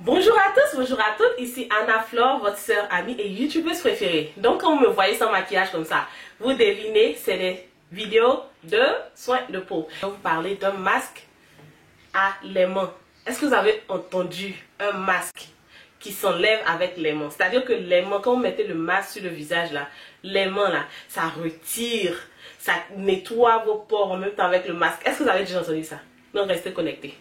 Bonjour à tous, bonjour à toutes, ici Anna Flore, votre sœur, amie et youtubeuse préférée. Donc quand vous me voyez sans maquillage comme ça, vous devinez, c'est des vidéos de soins de peau. Je vais vous parler d'un masque à l'aimant. Est-ce que vous avez entendu un masque qui s'enlève avec l'aimant? C'est-à-dire que l'aimant, quand vous mettez le masque sur le visage là, l'aimant là, ça retire, ça nettoie vos pores en même temps avec le masque. Est-ce que vous avez déjà entendu ça? Donc restez connectés.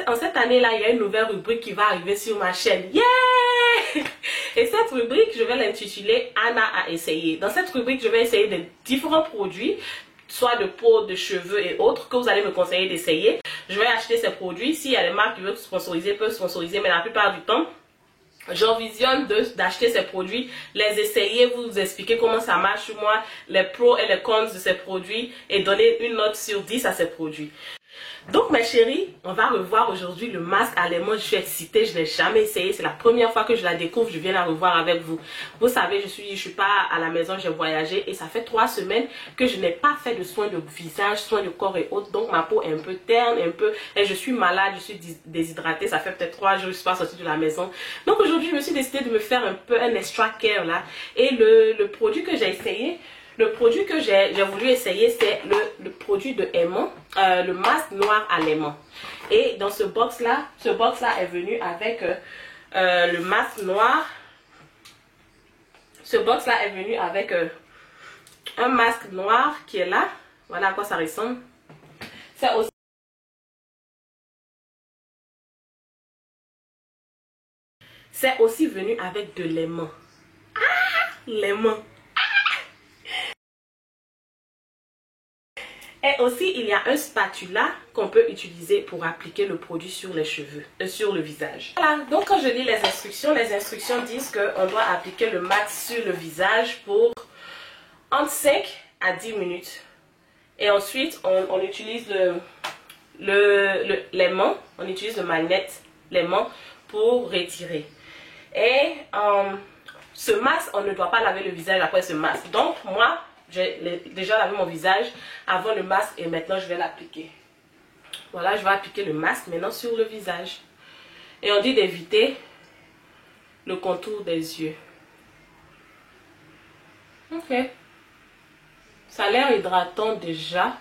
En cette année-là, il y a une nouvelle rubrique qui va arriver sur ma chaîne. Yeah! Et cette rubrique, je vais l'intituler Anna a essayé. Dans cette rubrique, je vais essayer de différents produits, soit de peau, de cheveux et autres, que vous allez me conseiller d'essayer. Je vais acheter ces produits. S'il y a des marques qui veulent sponsoriser, peuvent sponsoriser, mais la plupart du temps, j'envisionne d'acheter ces produits, les essayer, vous expliquer comment ça marche sur moi, les pros et les cons de ces produits et donner une note sur 10 à ces produits. Donc mes chéris, on va revoir aujourd'hui le masque à l'aimant. Je suis excitée, je ne l'ai jamais essayé, c'est la première fois que je la découvre, je viens la revoir avec vous. Vous savez, je suis pas à la maison, j'ai voyagé et ça fait 3 semaines que je n'ai pas fait de soins de visage, soins de corps et autres. Donc ma peau est un peu terne, et je suis malade, je suis déshydratée, ça fait peut-être 3 jours que je ne suis pas sortie de la maison. Donc aujourd'hui, je me suis décidée de me faire un peu un extra care là. Et le produit que j'ai essayé, le produit que j'ai voulu essayer, c'est le produit de aimant, le masque noir à l'aimant. Et dans ce box là est venu avec le masque noir. Ce box là est venu avec un masque noir qui est là. Voilà à quoi ça ressemble. C'est aussi venu avec de l'aimant. Ah, l'aimant. Et aussi, il y a un spatula qu'on peut utiliser pour appliquer le produit sur les cheveux, sur le visage. Voilà, donc quand je lis les instructions disent qu'on doit appliquer le masque sur le visage pour entre 5 à 10 minutes. Et ensuite, on utilise l'aimant, on utilise le magnet, l'aimant pour retirer. Et ce masque, on ne doit pas laver le visage après ce masque. Donc, moi, j'ai déjà lavé mon visage avant le masque et maintenant je vais l'appliquer. Voilà, je vais appliquer le masque maintenant sur le visage. Et on dit d'éviter le contour des yeux. Ok. Ça a l'air hydratant déjà.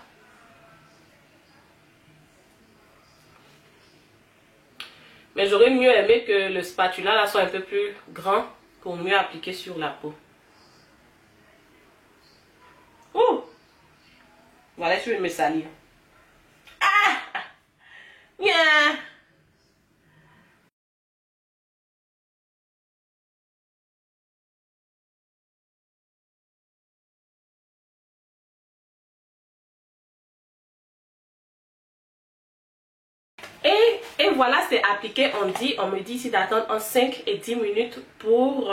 Mais j'aurais mieux aimé que le spatula là soit un peu plus grand pour mieux appliquer sur la peau. Oh! Voilà, je vais me salir. Ah! Yeah! Et voilà, c'est appliqué. On me dit ici d'attendre en 5 et 10 minutes pour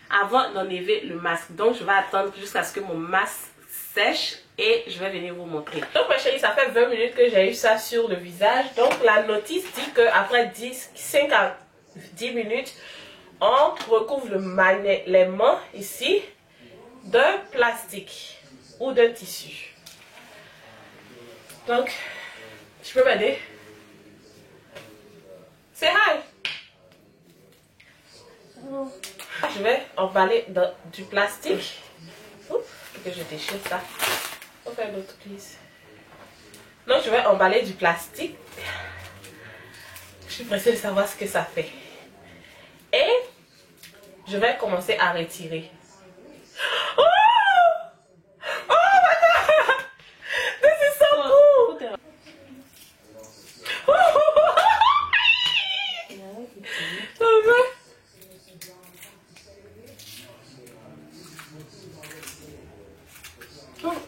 avant d'enlever le masque. Donc je vais attendre jusqu'à ce que mon masque sèche et je vais venir vous montrer. Donc mes chéris, ça fait 20 minutes que j'ai eu ça sur le visage. Donc la notice dit qu'après 5 à 10 minutes, on recouvre l'aimant ici d'un plastique ou d'un tissu. Donc, je peux m'aider? C'est hi! Je vais emballer dans du plastique. Oups, que je déchire ça. On va faire l'autre prise. Donc, je vais emballer du plastique. Je suis pressée de savoir ce que ça fait. Et je vais commencer à retirer. Oh! Oh my God! This is so cool!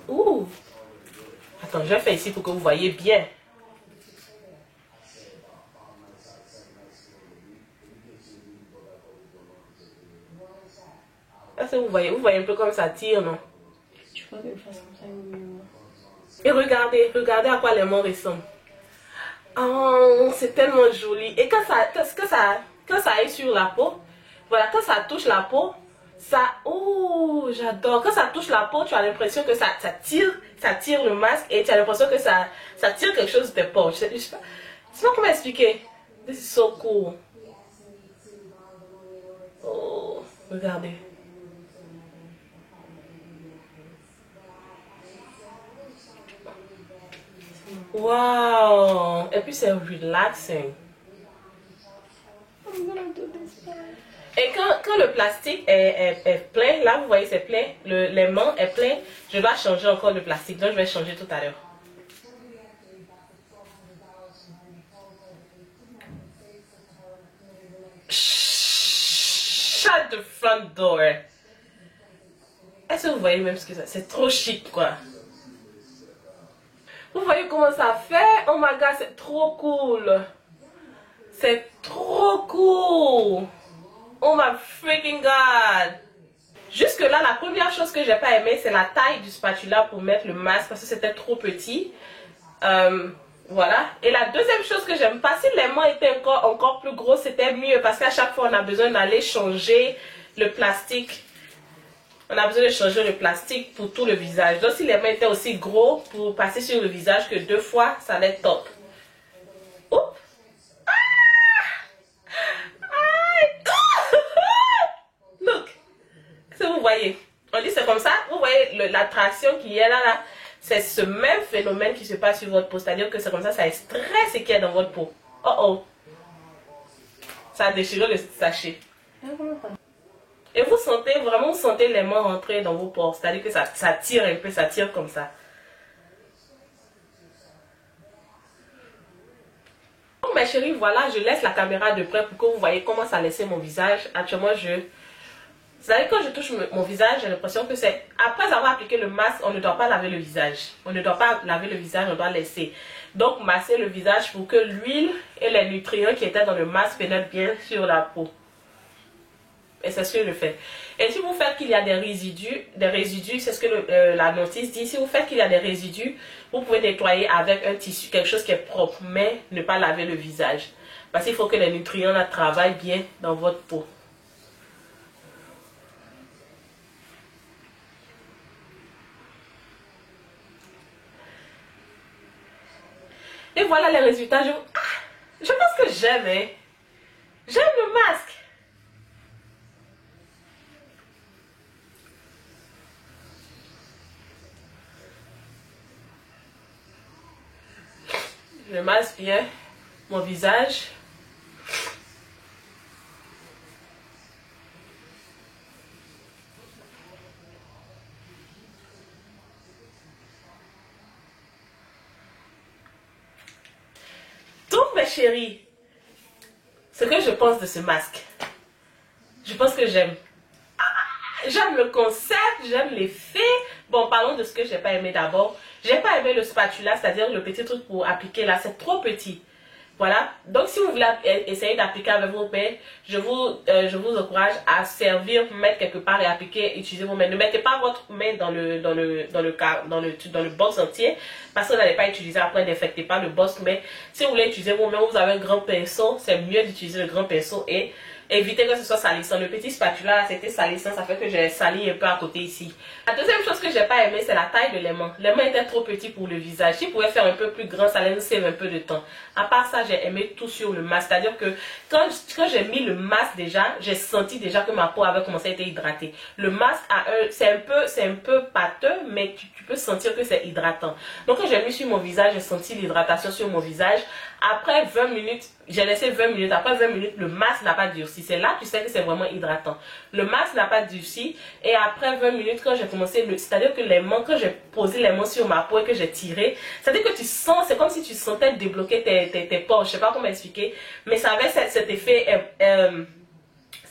Ouh. Attends, je vais faire ici pour que vous voyez bien. Est-ce que vous voyez un peu comme ça tire, non? Tu vois que je fasse comme ça. Et regardez à quoi l'aimant ressemble. Oh, c'est tellement joli. Et quand ça est sur la peau, voilà, quand ça touche la peau, ça Oh, j'adore. Quand ça touche la peau, tu as l'impression que ça tire le masque et tu as l'impression que ça tire quelque chose de tes pores. Je sais pas comment expliquer. This is so cool. Oh, regardez. Wow. Et puis c'est relaxing. Et quand le plastique est plein, là vous voyez c'est plein, l'aimant est plein, je dois changer encore le plastique, donc je vais changer tout à l'heure. Shut the front door. Est-ce que vous voyez même ce que c'est trop chic quoi. Vous voyez comment ça fait? Oh my god, c'est trop cool. C'est trop cool. Oh my freaking god. Jusque là, la première chose que j'ai pas aimé, c'est la taille du spatula pour mettre le masque parce que c'était trop petit. Voilà. Et la deuxième chose que j'aime pas, si les mains étaient encore plus gros, c'était mieux parce qu'à chaque fois, on a besoin d'aller changer le plastique. On a besoin de changer le plastique pour tout le visage. Donc si les mains étaient aussi gros pour passer sur le visage que 2 fois, ça allait être top. Oups. Look. Si vous voyez, on dit c'est comme ça. Vous voyez l'attraction qui est là. C'est ce même phénomène qui se passe sur votre peau. C'est-à-dire que c'est comme ça stresse ce qu'il y a dans votre peau. Oh oh. Ça a déchiré le sachet. Et vous sentez les mains rentrer dans vos pores. C'est-à-dire que ça tire un peu, ça tire comme ça. Donc mes chéris, voilà, je laisse la caméra de près pour que vous voyez comment ça laissait mon visage. Actuellement, c'est-à-dire quand je touche mon visage, j'ai l'impression que c'est... Après avoir appliqué le masque, on ne doit pas laver le visage. On ne doit pas laver le visage, on doit laisser. Donc masser le visage pour que l'huile et les nutriments qui étaient dans le masque pénètrent bien sur la peau. Et c'est ce que je fais. Et si vous faites qu'il y a des résidus, c'est ce que la notice dit. Si vous faites qu'il y a des résidus, vous pouvez nettoyer avec un tissu, quelque chose qui est propre, mais ne pas laver le visage. Parce qu'il faut que les nutriments là, travaillent bien dans votre peau. Et voilà les résultats. Je pense que j'aime, hein. J'aime le masque. Je masse bien mon visage. Donc mes chéris, ce que je pense de ce masque, je pense que j'aime. J'aime le concept, j'aime l'effet. Bon, parlons de ce que j'ai pas aimé d'abord. J'ai pas aimé le spatula, c'est-à-dire le petit truc pour appliquer là, c'est trop petit. Voilà. Donc si vous voulez essayer d'appliquer avec vos mains, je vous encourage à servir, mettre quelque part et appliquer, utiliser vos mains. Ne mettez pas votre main dans le box entier parce que vous n'allez pas utiliser après, n'infectez pas le box. Mais si vous voulez utiliser vos mains, vous avez un grand pinceau, c'est mieux d'utiliser le grand pinceau et évitez que ce soit salissant. Le petit spatula, c'était salissant, ça fait que j'ai sali un peu à côté ici. La deuxième chose que j'ai pas aimé, c'est la taille de l'aimant. L'aimant était trop petit pour le visage. S'il pouvait faire un peu plus grand, ça allait nous sauver un peu de temps. À part ça, j'ai aimé tout sur le masque. C'est-à-dire que quand j'ai mis le masque déjà, j'ai senti déjà que ma peau avait commencé à être hydratée. Le masque, c'est un peu pâteux, mais tu peux sentir que c'est hydratant. Donc quand j'ai mis sur mon visage, j'ai senti l'hydratation sur mon visage. Après 20 minutes, j'ai laissé 20 minutes. Après 20 minutes, le masque n'a pas durci. C'est là que tu sais que c'est vraiment hydratant. Le masque n'a pas durci. Et après 20 minutes, quand j'ai commencé, c'est-à-dire que quand j'ai posé les mains sur ma peau et que j'ai tiré, c'est-à-dire que tu sens, c'est comme si tu sentais débloquer tes pores. Je sais pas comment expliquer. Mais ça avait cet effet,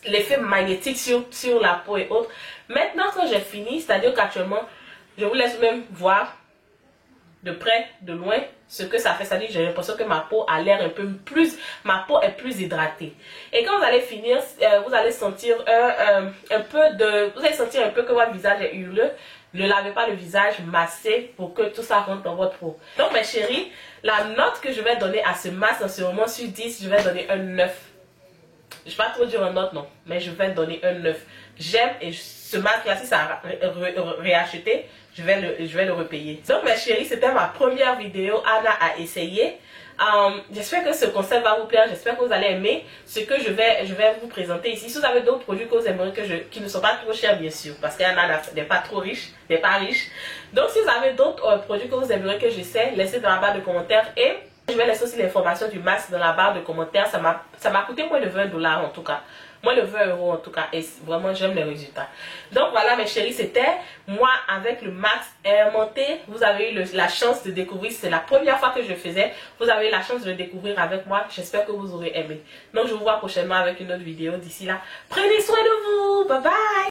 l'effet magnétique sur la peau et autres. Maintenant, quand j'ai fini, c'est-à-dire qu'actuellement, je vous laisse même voir de près, de loin, ce que ça fait. C'est-à-dire que j'ai l'impression que ma peau a l'air un peu plus, ma peau est plus hydratée. Et quand vous allez finir, vous allez sentir vous allez sentir un peu que votre visage est huileux. Ne lavez pas le visage, massez pour que tout ça rentre dans votre peau. Donc mes chéris, la note que je vais donner à ce masque en ce moment sur 10, je vais donner un 9. Je ne vais pas trop dire une note, non, mais je vais donner un 9. J'aime et je suis ce masque là, si ça a réacheté, je vais le repayer. Donc mes chéris, c'était ma première vidéo Anna a essayé. J'espère que ce concept va vous plaire, j'espère que vous allez aimer ce que je vais vous présenter ici. Si vous avez d'autres produits que vous aimeriez qui ne sont pas trop chers, bien sûr, parce qu'Anna n'est pas trop riche, n'est pas riche. Donc si vous avez d'autres produits que vous aimeriez que j'essaie, laissez dans la barre de commentaires et je vais laisser aussi l'information du masque dans la barre de commentaires. Ça m'a coûté moins de 20 $ en tout cas. Moins de 20 € en tout cas. Et vraiment, j'aime les résultats. Donc voilà mes chéris, c'était moi avec le masque aimanté. Vous avez eu la chance de découvrir. C'est la première fois que je le faisais. Vous avez eu la chance de le découvrir avec moi. J'espère que vous aurez aimé. Donc je vous vois prochainement avec une autre vidéo. D'ici là, prenez soin de vous. Bye bye.